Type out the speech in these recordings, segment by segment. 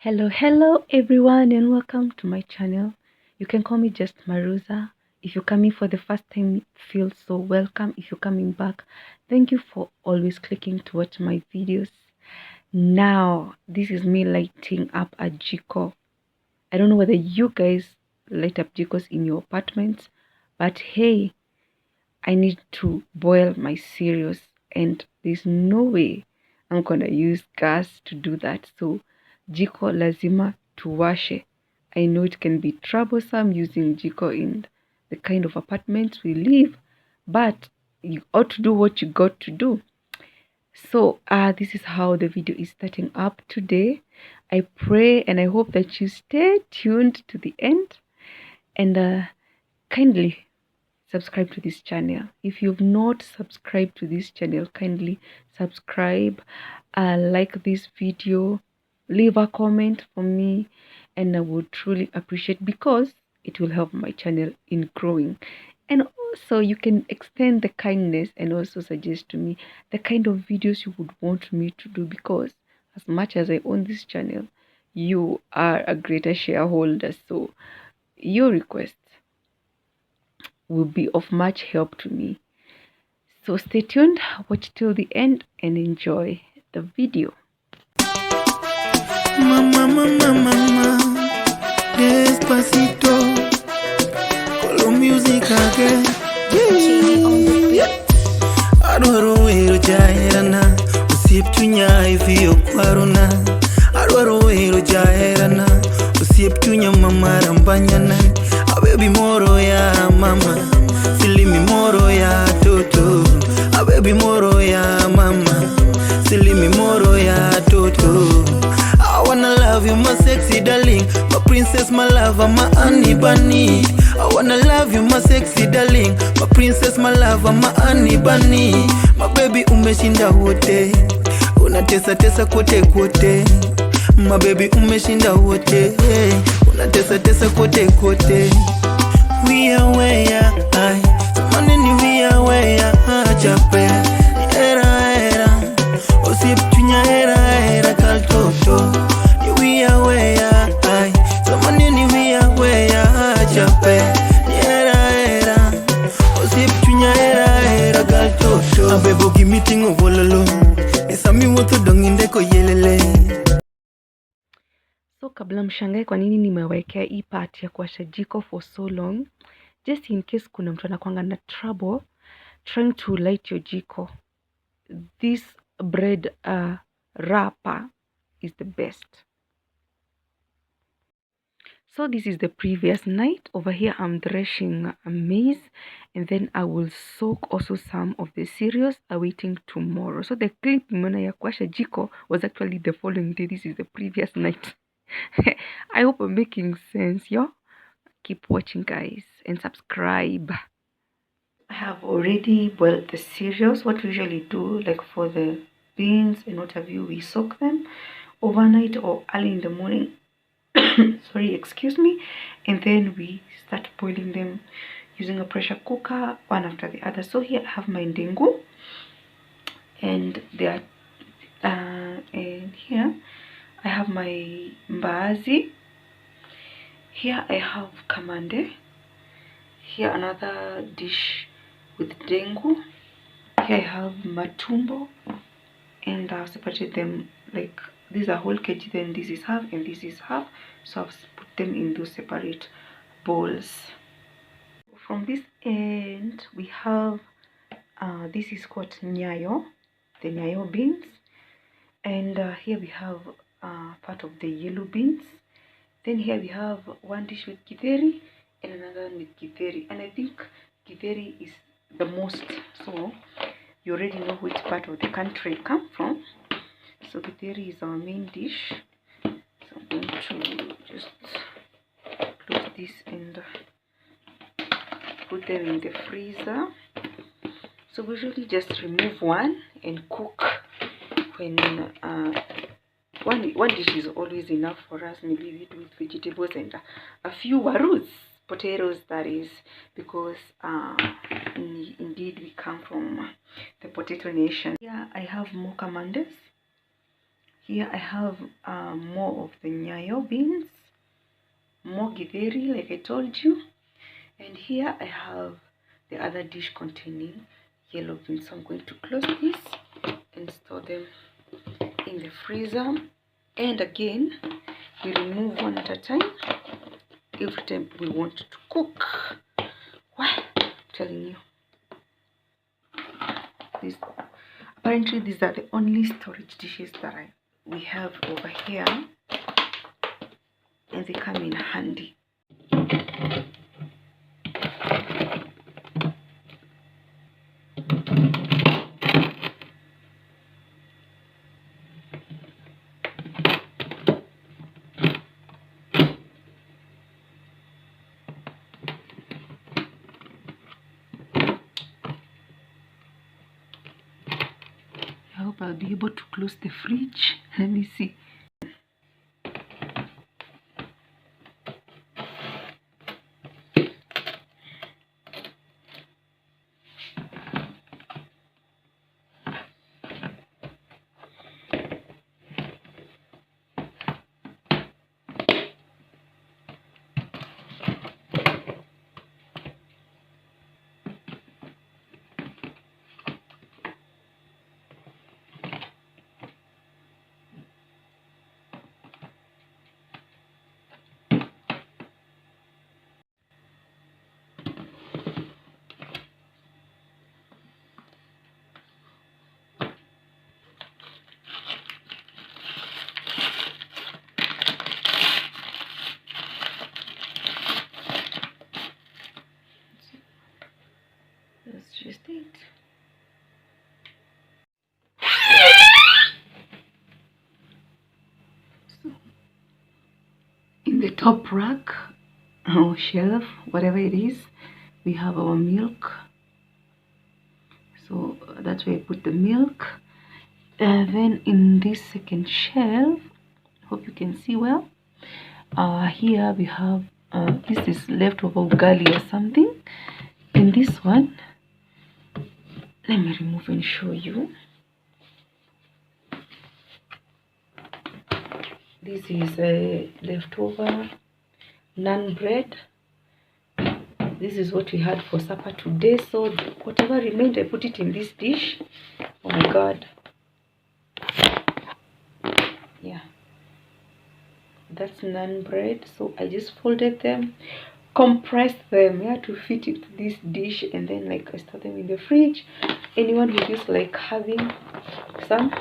Hello everyone, and welcome to my channel. You can call me just Maruza. If you're coming for the first time, feel so welcome. If you're coming back, thank you for always clicking to watch my videos. Now this is me lighting up a jiko. I don't know whether you guys light up jikos in your apartments, but hey, I need to boil my cereals and there's no way I'm gonna use gas to do that. So jiko lazima tuwashe. I know it can be troublesome using jiko in the kind of apartments we live, but you ought to do what you got to do. So this is how the video is starting up today. I pray and I hope that you stay tuned to the end, and kindly subscribe to this channel. If you've not subscribed to this channel, kindly subscribe, like this video, leave a comment for me, and I would truly appreciate, because it will help my channel in growing. And also you can extend the kindness and also suggest to me the kind of videos you would want me to do, because as much as I own this channel, you are a greater shareholder, so your requests will be of much help to me. So stay tuned, watch till the end, and enjoy the video. Mama, despacito, colo music again. Adoro ero jaerana, usiep tunya ivio kwaruna. Adoro ero jaerana, usiep tunya mama rambanyana. A baby moro ya mama, silimi moro ya toto. A baby moro ya mama, silimi moro ya toto. I wanna love you, my sexy darling, my princess, my lover, my honey bunny. I wanna love you, my sexy darling, my princess, my lover, my honey bunny. My baby umeshinda wote, unatesa tesa kote kote. My baby umeshinda wote, unatesa tesa kote kote. We are where I, maneni we are where I jape. Era, osip tunya era kaltoto. We are where I, maneni we are where I jape. Era, osip tunya era kaltoto. Abebo give tingo vololo, esami woto donginde ko yelele. So kabla mshangae kwa nini nimewekea hii part ya kuwasha jiko for so long, just in case kuna mtu anakuanga na trouble trying to light your jiko, this bread wrapper is the best. So this is the previous night. Over here I'm threshing maize, and then I will soak also some of the cereals awaiting tomorrow. So the clip mona ya kuwasha jiko was actually the following day. This is the previous night. I hope I'm making sense, yo. Keep watching, guys, and subscribe. I have already boiled the cereals. What we usually do, like for the beans and what have you, we soak them overnight or early in the morning. Sorry, excuse me. And then we start boiling them using a pressure cooker, one after the other. So here I have my ndengu, and there, and here I have my mbaazi. Here I have kamande. Here another dish with dengu. Here I have matumbo, and I've separated them, like these are whole kg, then this is half and this is half, so I've put them in those separate bowls. From this end we have this is called nyayo, the nyayo beans, and here we have part of the yellow beans. Then here we have one dish with githeri and another one with githeri, and I think githeri is the most, so you already know which part of the country come from. So githeri is our main dish. So I'm going to just close this and put them in the freezer. So we usually just remove one and cook when one dish is always enough for us. Maybe we do with vegetables and a few warus, potatoes, that is, because indeed we come from the potato nation. Here I have more kamandes. Here I have more of the nyayo beans, more githeri like I told you, and here I have the other dish containing yellow beans. So I'm going to close this and store them in the freezer. And again, we remove one at a time every time we want to cook. Well, I'm telling you, this apparently these are the only storage dishes that we have over here, and they come in handy. I hope I'll be able to close the fridge. Let me see. That's just it. So, in the top rack or shelf, whatever it is, we have our milk. So that's where I put the milk. Then in this second shelf, hope you can see well. Here we have this is leftover ugali or something. In this one, let me remove and show you. This is a leftover naan bread. This is what we had for supper today. So whatever remained, I put it in this dish. Oh my god. Yeah. That's naan bread. So I just folded them, compressed them, yeah, to fit into this dish, and then like I store them in the fridge. Anyone who feels like having some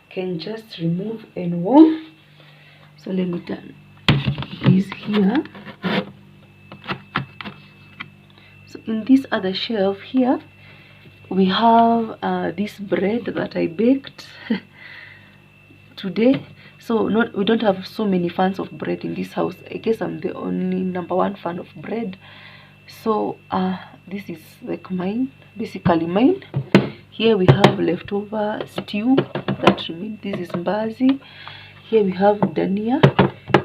can just remove and warm. So let me turn this here. So in this other shelf here, we have this bread that I baked today. So we don't have so many fans of bread in this house. I guess I'm the only #1 fan of bread. So this is like mine, basically mine. Here we have leftover stew that remains. This is mbazi. Here we have dania.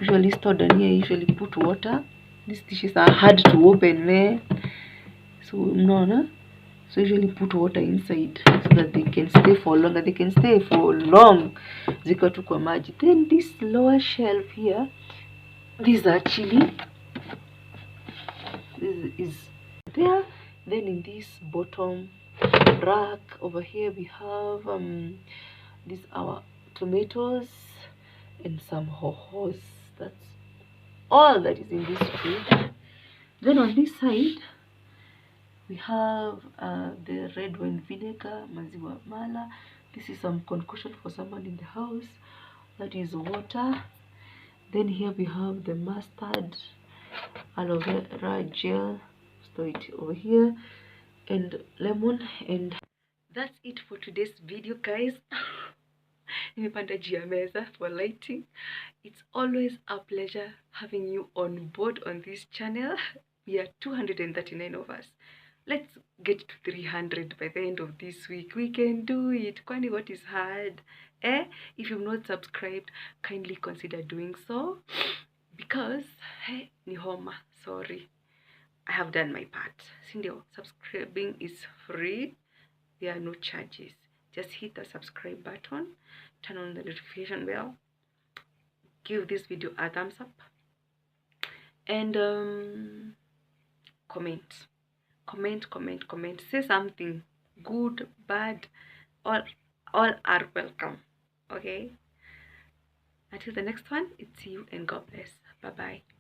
Usually store dania, usually put water. These dishes are hard to open, man. So no. So usually put water inside so that they can stay for longer. They can stay for long. Ziko tu kwa maji. Then this lower shelf here, these are chili. This is there. Then in this bottom rack over here we have these our tomatoes and some hohos. That's all that is in this fridge. Then on this side we have the red wine vinegar, maziwa mala. This is some concoction for someone in the house. That is water. Then here we have the mustard, aloe vera gel, store it over here, and lemon. And that's it for today's video, guys. Nimepanda juu ya meza for lighting. It's always a pleasure having you on board on this channel. We are 239 of us. Let's get to 300 by the end of this week. We can do it. Kwani what is hard? If you've not subscribed, kindly consider doing so. Because, hey, ni homa. Sorry. I have done my part. Sindio, subscribing is free. There are no charges. just hit the subscribe button, turn on the notification bell, give this video a thumbs up, and comment. Say something good, bad, all are welcome. Okay, until the next one, it's you and God bless. Bye bye.